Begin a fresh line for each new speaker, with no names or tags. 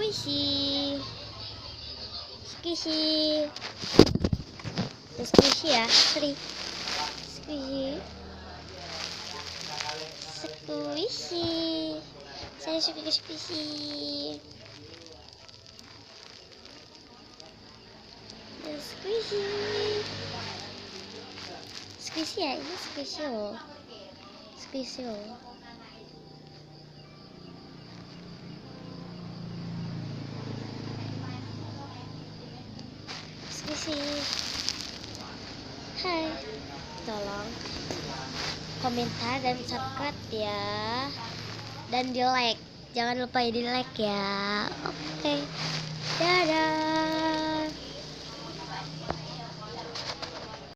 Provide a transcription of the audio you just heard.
squishy, squishy, squishy ya, sorry, squishy, squishy, saya suka squishy, squishy, squishy ya, ini squishy loh, squishy loh. Squishy. Hai, tolong komentar dan subscribe ya, dan di like, jangan lupa di like ya. Oke, dadah.